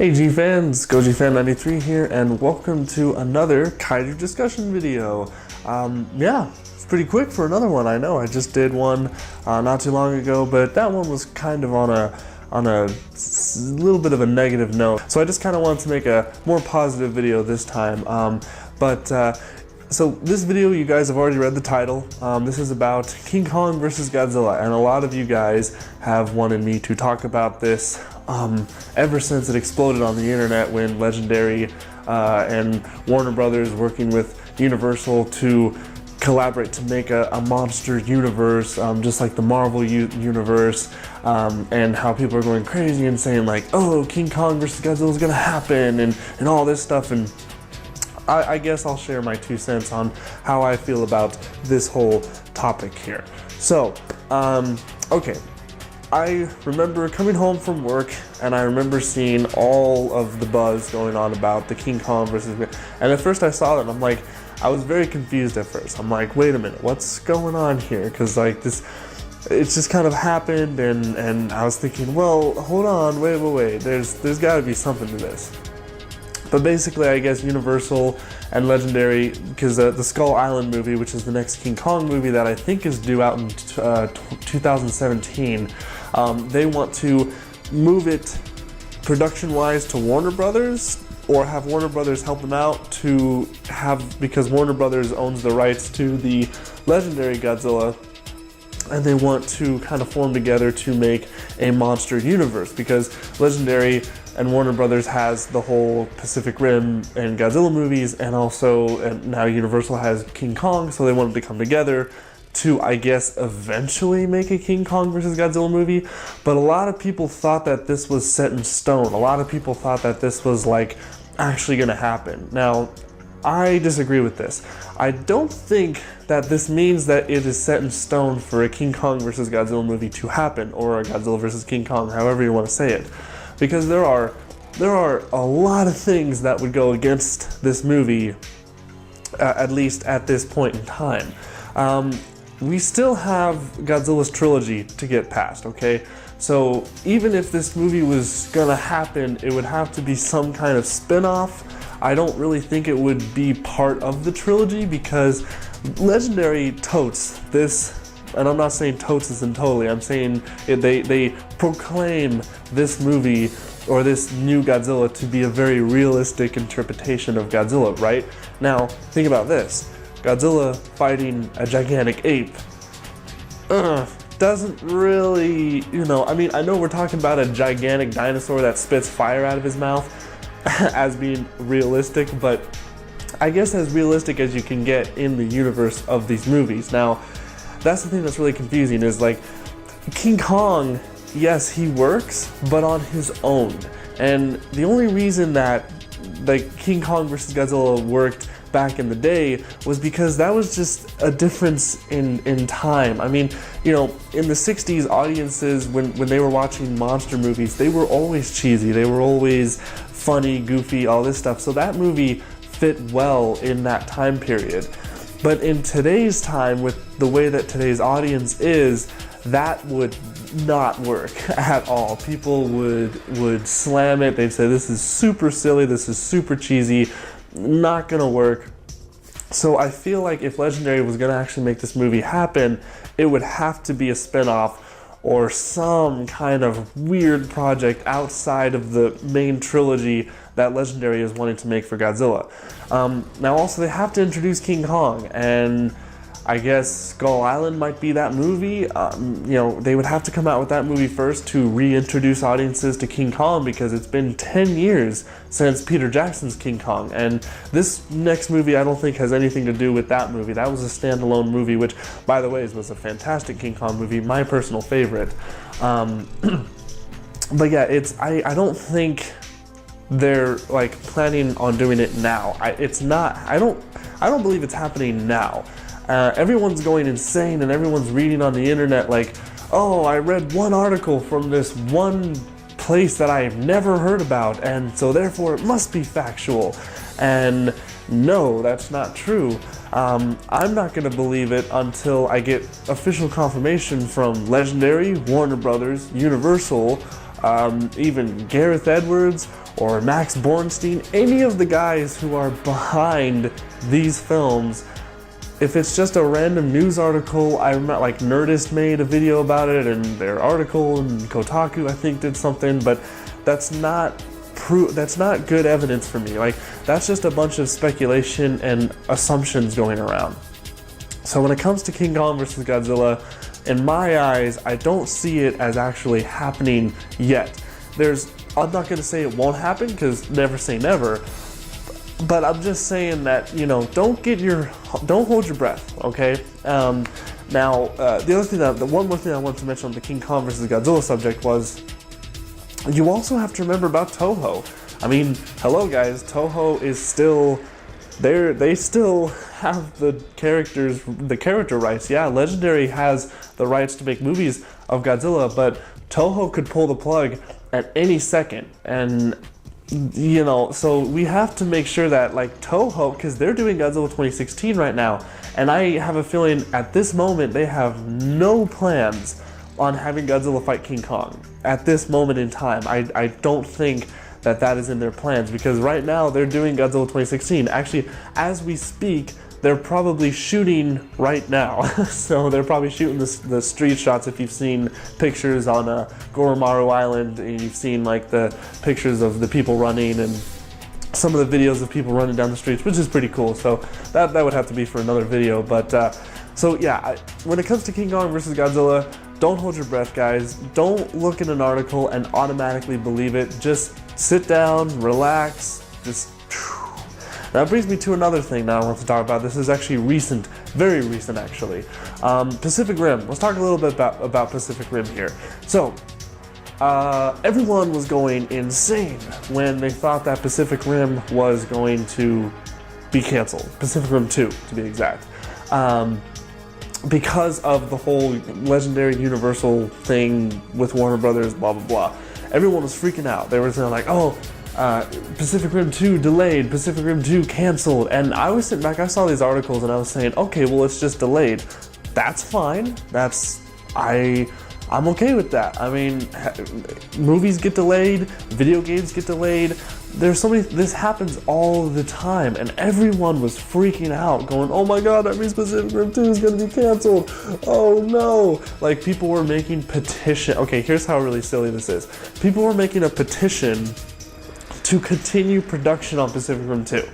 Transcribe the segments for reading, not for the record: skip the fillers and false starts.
Hey G-Fans, GoGFan93 here, and welcome to another Kaiju discussion video. Yeah, it's pretty quick for another one, I know. I just did one not too long ago, but that one was kind of on a little bit of a negative note. So I just kind of wanted to make a more positive video this time. So this video, you guys have already read the title. This is about King Kong versus Godzilla, and a lot of you guys have wanted me to talk about this ever since it exploded on the internet when Legendary and Warner Brothers working with Universal to collaborate to make a monster universe, just like the Marvel universe, and how people are going crazy and saying like, oh, King Kong versus Godzilla is gonna happen and all this stuff. And I guess I'll share my 2 cents on how I feel about this whole topic here. So, okay. I remember coming home from work and I remember seeing all of the buzz going on about the King Kong versus, and at first I saw that and I'm like, I was very confused at first. I'm like, wait a minute, what's going on here? Because like this, it's just kind of happened and I was thinking, well, hold on, wait, there's gotta be something to this. But basically, I guess Universal and Legendary, because the Skull Island movie, which is the next King Kong movie that I think is due out in 2017, they want to move it production-wise to Warner Brothers, or have Warner Brothers help them out to have, because Warner Brothers owns the rights to the Legendary Godzilla, and they want to kind of form together to make a monster universe, because Legendary and Warner Brothers has the whole Pacific Rim and Godzilla movies, and now Universal has King Kong, so they wanted to come together to, I guess, eventually make a King Kong versus Godzilla movie. But a lot of people thought that this was set in stone. A lot of people thought that this was like actually gonna happen. Now, I disagree with this. I don't think that this means that it is set in stone for a King Kong versus Godzilla movie to happen, or a Godzilla versus King Kong, however you want to say it. Because there are a lot of things that would go against this movie, at least at this point in time. We still have Godzilla's trilogy to get past, okay? So even if this movie was gonna happen, it would have to be some kind of spin-off. I don't really think it would be part of the trilogy, because Legendary totes this, and I'm not saying totes this in totally, I'm saying they proclaim this movie or this new Godzilla to be a very realistic interpretation of Godzilla, right? Now, think about this. Godzilla fighting a gigantic ape doesn't really, I mean, I know we're talking about a gigantic dinosaur that spits fire out of his mouth as being realistic, but I guess as realistic as you can get in the universe of these movies. Now, that's the thing that's really confusing, is like, King Kong, yes, he works, but on his own. And the only reason that like King Kong versus Godzilla worked back in the day was because that was just a difference in time. I mean, in the 60s, audiences, when they were watching monster movies, they were always cheesy, they were always funny, goofy, all this stuff. So that movie fit well in that time period. But in today's time, with the way that today's audience is, that would not work at all. People would slam it. They'd say, this is super silly, this is super cheesy, not gonna work. So I feel like if Legendary was gonna actually make this movie happen, it would have to be a spin-off or some kind of weird project outside of the main trilogy that Legendary is wanting to make for Godzilla. Now also, they have to introduce King Kong, and I guess Skull Island might be that movie. They would have to come out with that movie first to reintroduce audiences to King Kong, because it's been 10 years since Peter Jackson's King Kong, and this next movie I don't think has anything to do with that movie. That was a standalone movie, which, by the way, was a fantastic King Kong movie, my personal favorite. But yeah, I don't think they're like planning on doing it now. I don't believe it's happening now. Everyone's going insane, and everyone's reading on the internet like, oh, I read one article from this one place that I've never heard about, and so therefore it must be factual. And no, that's not true. I'm not going to believe it until I get official confirmation from Legendary, Warner Brothers, Universal, even Gareth Edwards or Max Bornstein, any of the guys who are behind these films. If it's just a random news article, I remember like Nerdist made a video about it, and their article, and Kotaku I think did something, but that's not good evidence for me. Like, that's just a bunch of speculation and assumptions going around. So when it comes to King Kong vs. Godzilla, in my eyes, I don't see it as actually happening yet. I'm not gonna say it won't happen, because never say never, but I'm just saying that, you know, don't hold your breath, okay? Now, the one more thing I wanted to mention on the King Kong vs. Godzilla subject was, you also have to remember about Toho. I mean, hello guys, Toho is still there. They still have the character rights. Yeah, Legendary has the rights to make movies of Godzilla, but Toho could pull the plug at any second. And, you know, so we have to make sure that, like, Toho, because they're doing Godzilla 2016 right now, and I have a feeling at this moment they have no plans on having Godzilla fight King Kong. At this moment in time, I don't think that is in their plans, because right now they're doing Godzilla 2016. Actually, as we speak, they're probably shooting right now. So they're probably shooting the street shots. If you've seen pictures on Goromaru Island, and you've seen like the pictures of the people running and some of the videos of people running down the streets, which is pretty cool. So that would have to be for another video. But so yeah, when it comes to King Kong versus Godzilla, don't hold your breath, guys. Don't look at an article and automatically believe it. Just sit down, relax, just... That brings me to another thing that I want to talk about. This is actually recent, very recent actually. Pacific Rim. Let's talk a little bit about Pacific Rim here. So, everyone was going insane when they thought that Pacific Rim was going to be canceled. Pacific Rim 2, to be exact. Because of the whole Legendary Universal thing with Warner Brothers, blah, blah, blah. Everyone was freaking out. They were saying like, oh, Pacific Rim 2 delayed, Pacific Rim 2 canceled. And I was sitting back, I saw these articles and I was saying, okay, well, it's just delayed. That's fine. I'm okay with that. I mean, movies get delayed, video games get delayed. There's so many, this happens all the time, and everyone was freaking out, going, oh my god, that means Pacific Rim 2 is gonna be canceled. Oh no. Like, people were making petition. Okay, here's how really silly this is. People were making a petition to continue production on Pacific Rim 2.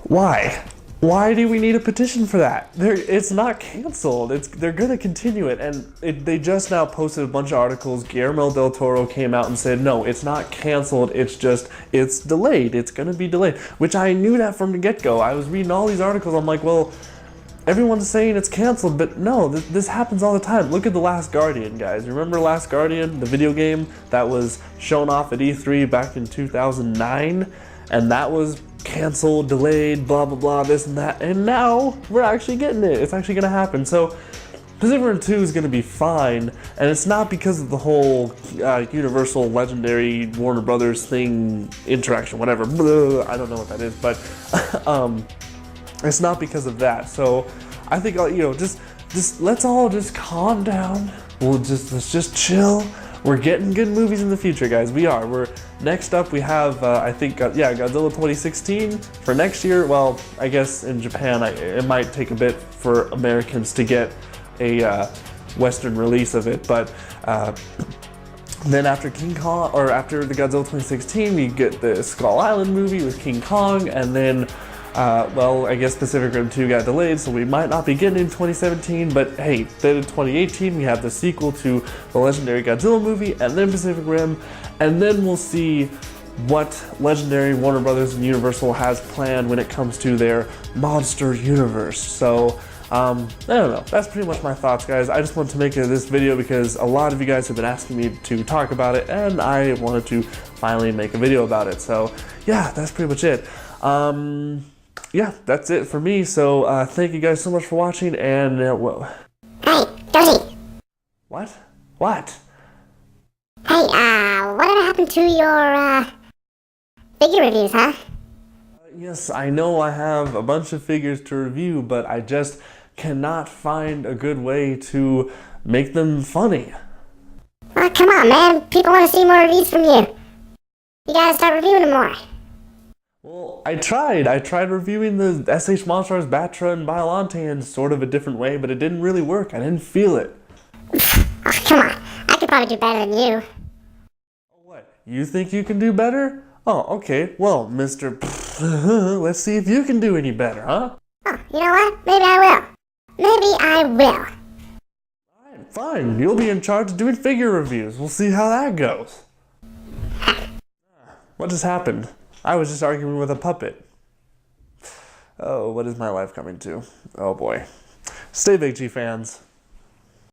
Why? Why do we need a petition for that? It's not canceled. They're gonna continue it, and they just now posted a bunch of articles. Guillermo del Toro came out and said, no, it's not canceled, it's delayed. It's gonna be delayed, which I knew that from the get-go. I was reading all these articles, I'm like, well, everyone's saying it's canceled, but no, this happens all the time. Look at The Last Guardian, guys. Remember Last Guardian, the video game that was shown off at E3 back in 2009? And that was canceled, delayed, blah, blah, blah, this and that. And now we're actually getting it. It's actually going to happen. So Pacific Rim 2 is going to be fine. And it's not because of the whole Universal, Legendary, Warner Brothers thing, interaction, whatever. Blah, I don't know what that is. But it's not because of that. So I think, you know, just let's all just calm down. Let's just chill. We're getting good movies in the future, guys. Next up we have, I think, Godzilla 2016 for next year. Well, I guess in Japan, it might take a bit for Americans to get a Western release of it, but then after King Kong, or after the Godzilla 2016, you get the Skull Island movie with King Kong, and then well, I guess Pacific Rim 2 got delayed, so we might not be getting it in 2017, but hey, then in 2018 we have the sequel to the Legendary Godzilla movie, and then Pacific Rim, and then we'll see what Legendary, Warner Brothers, and Universal has planned when it comes to their monster universe. So, I don't know, that's pretty much my thoughts, guys. I just wanted to make this video because a lot of you guys have been asking me to talk about it, and I wanted to finally make a video about it. So, yeah, that's pretty much it. Yeah, that's it for me, so thank you guys so much for watching, and well... Hey, Josie! What? What? Hey, whatever happened to your, figure reviews, huh? Yes, I know I have a bunch of figures to review, but I just cannot find a good way to make them funny. Well, come on, man. People want to see more reviews from you. You gotta start reviewing them more. Well, I tried. I tried reviewing the SH Monstars, Batra, and Biolante in sort of a different way, but it didn't really work. I didn't feel it. Oh, come on. I could probably do better than you. What? You think you can do better? Oh, okay. Well, Mr. Let's see if you can do any better, huh? Oh, you know what? Maybe I will. Maybe I will. Alright, fine. You'll be in charge of doing figure reviews. We'll see how that goes. What just happened? I was just arguing with a puppet. Oh, what is my life coming to? Oh boy. Stay big, G fans.